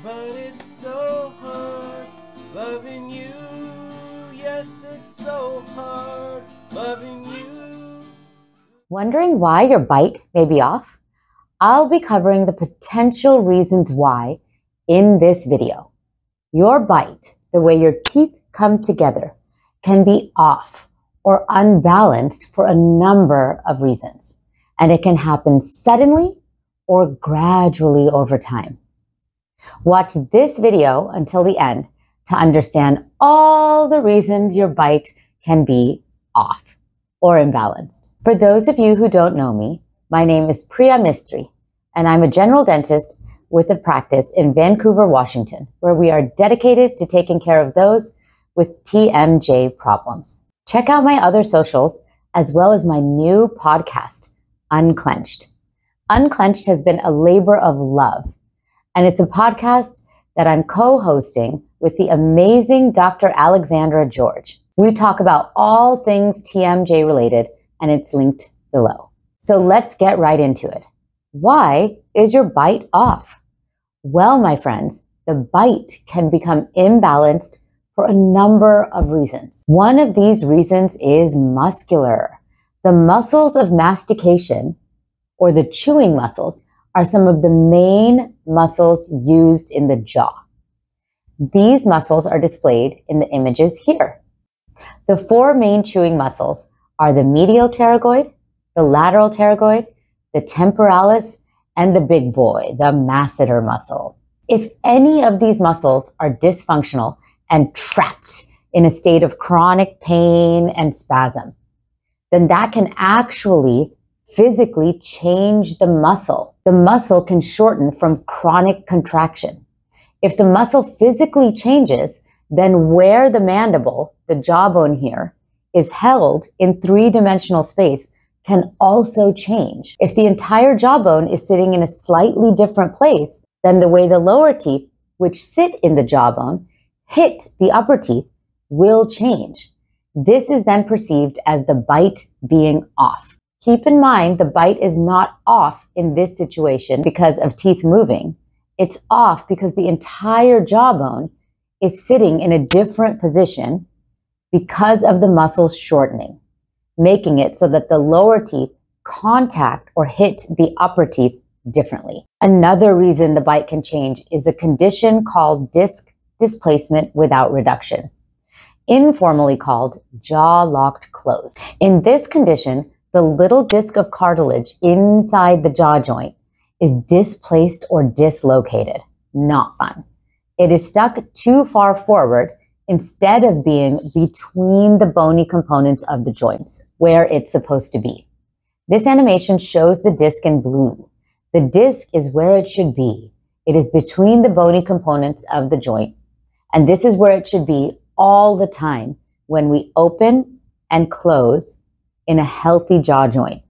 But it's so hard loving you. Yes, it's so hard loving you. Wondering why your bite may be off? I'll be covering the potential reasons why in this video. Your bite, the way your teeth come together, can be off or unbalanced for a number of reasons. And it can happen suddenly or gradually over time. Watch this video until the end to understand all the reasons your bite can be off or imbalanced. For those of you who don't know me, my name is Priya Mistry, and I'm a general dentist with a practice in Vancouver, Washington, where we are dedicated to taking care of those with TMJ problems. Check out my other socials, as well as my new podcast, Unclenched. Unclenched has been a labor of love, and it's a podcast that I'm co-hosting with the amazing Dr. Alexandra George. We talk about all things TMJ related, and it's linked below. So let's get right into it. Why is your bite off? Well, my friends, the bite can become imbalanced for a number of reasons. One of these reasons is muscular. The muscles of mastication, or the chewing muscles, are some of the main muscles used in the jaw. These muscles are displayed in the images here. The four main chewing muscles are the medial pterygoid, the lateral pterygoid, the temporalis, and the big boy, the masseter muscle. If any of these muscles are dysfunctional and trapped in a state of chronic pain and spasm, then that can actually physically change the muscle. The muscle can shorten from chronic contraction. If the muscle physically changes, then where the mandible, the jawbone here, is held in three-dimensional space can also change. If the entire jawbone is sitting in a slightly different place, then the way the lower teeth, which sit in the jawbone, hit the upper teeth will change. This is then perceived as the bite being off. Keep in mind, the bite is not off in this situation because of teeth moving. It's off because the entire jawbone is sitting in a different position because of the muscles shortening, making it so that the lower teeth contact or hit the upper teeth differently. Another reason the bite can change is a condition called disc displacement without reduction, informally called jaw locked closed. In this condition, the little disc of cartilage inside the jaw joint is displaced or dislocated. Not fun. It is stuck too far forward instead of being between the bony components of the joints, where it's supposed to be. This animation shows the disc in blue. The disc is where it should be. It is between the bony components of the joint. And this is where it should be all the time when we open and close in a healthy jaw joint.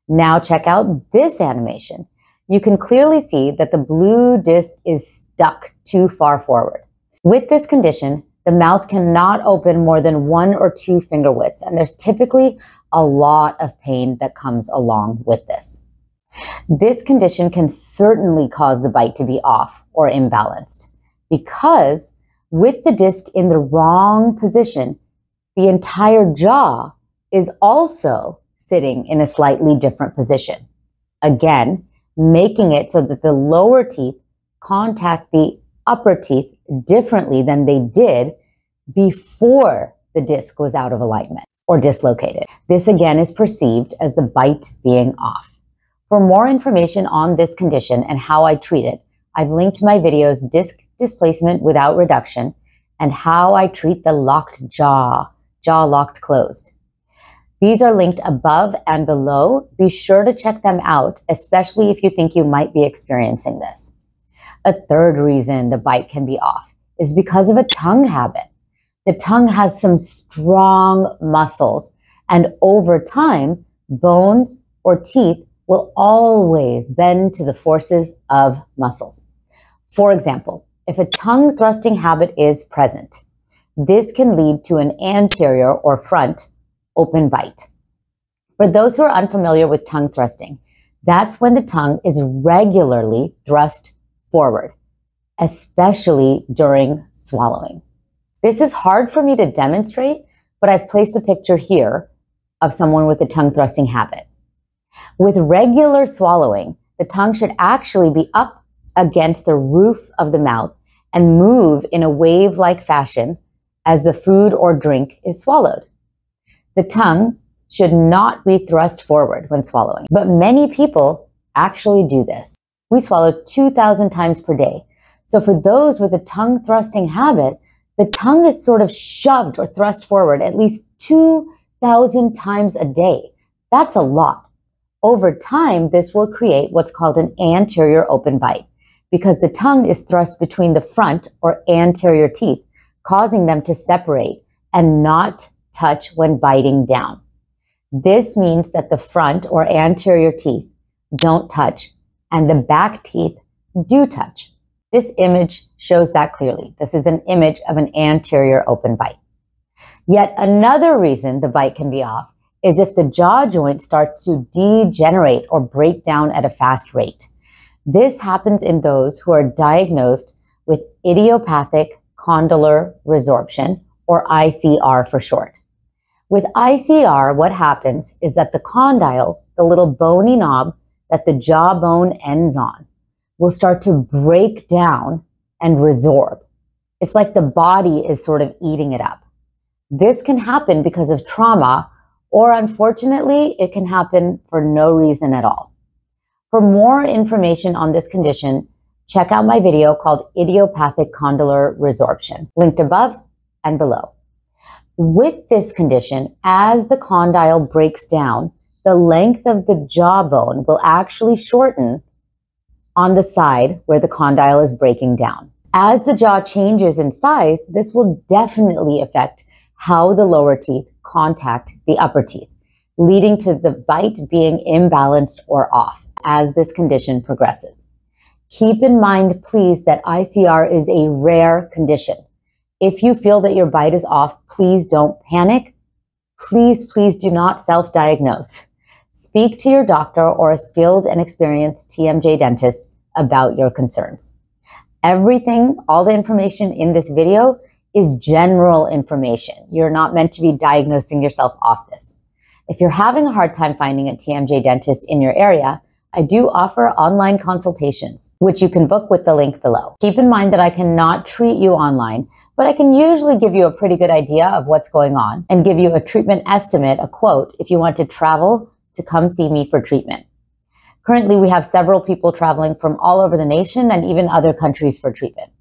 Now check out this animation. You can clearly see that the blue disc is stuck too far forward. With this condition, the mouth cannot open more than 1 or 2 finger widths, and there's typically a lot of pain that comes along with this. This condition can certainly cause the bite to be off or imbalanced because with the disc in the wrong position, the entire jaw is also sitting in a slightly different position. Again, making it so that the lower teeth contact the upper teeth differently than they did before the disc was out of alignment or dislocated. This again is perceived as the bite being off. For more information on this condition and how I treat it, I've linked my videos Disc Displacement Without Reduction and How I Treat the Locked Jaw, Jaw Locked Closed. These are linked above and below. Be sure to check them out, especially if you think you might be experiencing this. A third reason the bite can be off is because of a tongue habit. The tongue has some strong muscles, and over time, bones or teeth will always bend to the forces of muscles. For example, if a tongue thrusting habit is present, this can lead to an anterior or front open bite. For those who are unfamiliar with tongue thrusting, that's when the tongue is regularly thrust forward. especially during swallowing. This is hard for me to demonstrate, but I've placed a picture here of someone with a tongue thrusting habit. With regular swallowing, the tongue should actually be up against the roof of the mouth and move in a wave-like fashion as the food or drink is swallowed. The tongue should not be thrust forward when swallowing, but many people actually do this. We swallow 2,000 times per day. So for those with a tongue thrusting habit, the tongue is sort of shoved or thrust forward at least 2,000 times a day. That's a lot. Over time, this will create what's called an anterior open bite because the tongue is thrust between the front or anterior teeth, causing them to separate and not touch when biting down. This means that the front or anterior teeth don't touch and the back teeth do touch. This image shows that clearly. This is an image of an anterior open bite. Yet another reason the bite can be off is if the jaw joint starts to degenerate or break down at a fast rate. This happens in those who are diagnosed with idiopathic condylar resorption, or ICR for short. With ICR, what happens is that the condyle, the little bony knob that the jawbone ends on, will start to break down and resorb. It's like the body is sort of eating it up. This can happen because of trauma, or unfortunately, it can happen for no reason at all. For more information on this condition, check out my video called Idiopathic Condylar Resorption, linked above and below. With this condition, as the condyle breaks down, the length of the jawbone will actually shorten on the side where the condyle is breaking down. As the jaw changes in size, this will definitely affect how the lower teeth contact the upper teeth, leading to the bite being imbalanced or off as this condition progresses. Keep in mind, please, that ICR is a rare condition. If you feel that your bite is off, please don't panic. Please do not self-diagnose. Speak to your doctor or a skilled and experienced TMJ dentist about your concerns. Everything, all the information in this video is general information. You're not meant to be diagnosing yourself off this. If you're having a hard time finding a TMJ dentist in your area, I do offer online consultations, which you can book with the link below. Keep in mind that I cannot treat you online, but I can usually give you a pretty good idea of what's going on and give you a treatment estimate, a quote, if you want to travel to come see me for treatment. Currently, we have several people traveling from all over the nation and even other countries for treatment.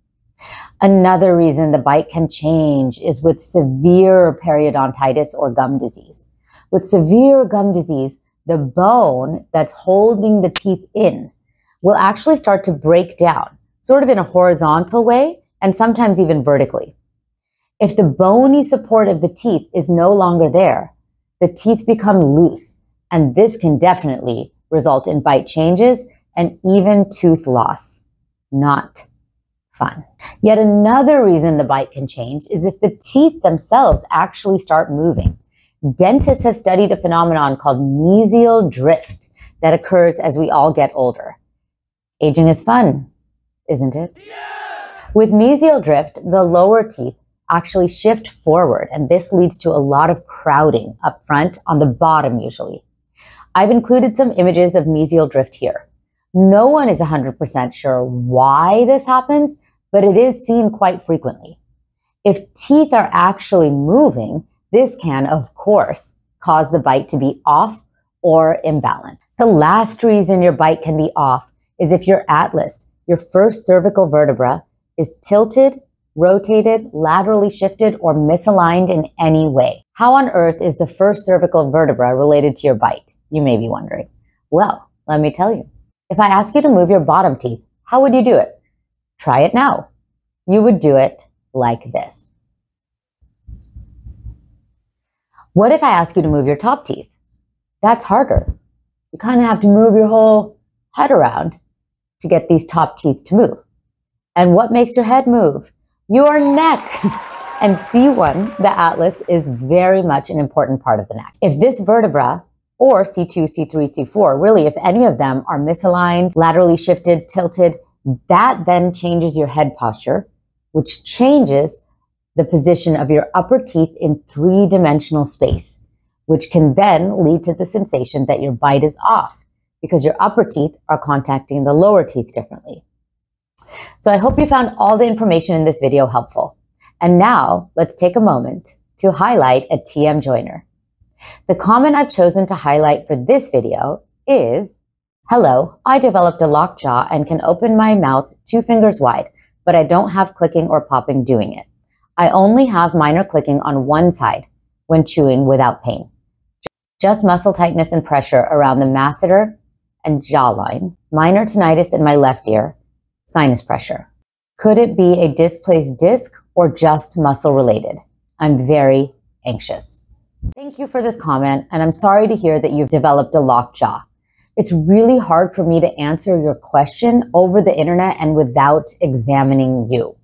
Another reason the bite can change is with severe periodontitis or gum disease. With severe gum disease, the bone that's holding the teeth in will actually start to break down, sort of in a horizontal way and sometimes even vertically. If the bony support of the teeth is no longer there, the teeth become loose, and this can definitely result in bite changes and even tooth loss. Not fun. Yet another reason the bite can change is if the teeth themselves actually start moving. Dentists have studied a phenomenon called mesial drift that occurs as we all get older. Aging is fun, isn't it? Yeah! With mesial drift, the lower teeth actually shift forward, and this leads to a lot of crowding up front on the bottom usually. I've included some images of mesial drift here. No one is 100% sure why this happens, but it is seen quite frequently. If teeth are actually moving, this can, of course, cause the bite to be off or imbalanced. The last reason your bite can be off is if your atlas, your first cervical vertebra, is tilted, rotated, laterally shifted, or misaligned in any way. How on earth is the first cervical vertebra related to your bite? You may be wondering. Well, let me tell you. If I ask you to move your bottom teeth, how would you do it? Try it now. You would do it like this. What if I ask you to move your top teeth? That's harder. You kind of have to move your whole head around to get these top teeth to move. And what makes your head move? Your neck. And C1, the atlas, is very much an important part of the neck. If this vertebra, or C2, C3, C4, really if any of them are misaligned, laterally shifted, tilted, That then changes your head posture, which changes the position of your upper teeth in three-dimensional space, which can then lead to the sensation that your bite is off because your upper teeth are contacting the lower teeth differently. So I hope you found all the information in this video helpful. And now let's take a moment to highlight a TM joiner. The comment I've chosen to highlight for this video is, "Hello, I developed a locked jaw and can open my mouth 2 fingers wide, but I don't have clicking or popping doing it. I only have minor clicking on one side when chewing without pain. Just muscle tightness and pressure around the masseter and jawline. Minor tinnitus in my left ear. Sinus pressure. Could it be a displaced disc or just muscle related? I'm very anxious." Thank you for this comment, and I'm sorry to hear that you've developed a locked jaw. It's really hard for me to answer your question over the internet and without examining you.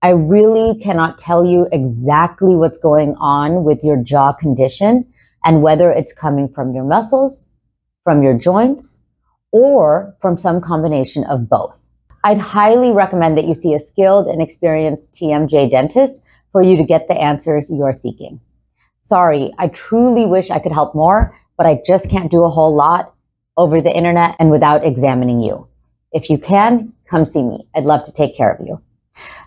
I really cannot tell you exactly what's going on with your jaw condition and whether it's coming from your muscles, from your joints, or from some combination of both. I'd highly recommend that you see a skilled and experienced TMJ dentist for you to get the answers you are seeking. Sorry, I truly wish I could help more, but I just can't do a whole lot over the internet and without examining you. If you can, come see me. I'd love to take care of you.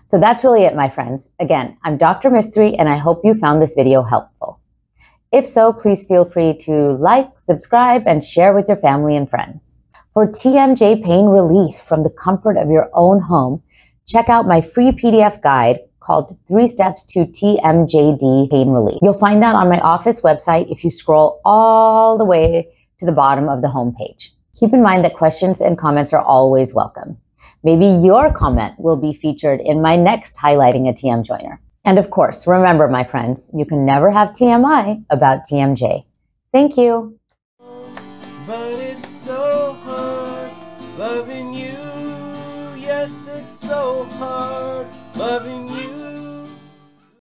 So that's really it, my friends. Again, I'm Dr. Mistry, and I hope you found this video helpful. If so, please feel free to like, subscribe, and share with your family and friends. For TMJ pain relief from the comfort of your own home, check out my free PDF guide called 3 Steps to TMJD Pain Relief. You'll find that on my office website if you scroll all the way to the bottom of the homepage. Keep in mind that questions and comments are always welcome. Maybe your comment will be featured in my next Highlighting a TM Joiner. And of course, remember, my friends, you can never have TMI about TMJ. Thank you. But it's so hard loving you. Yes, it's so hard loving you.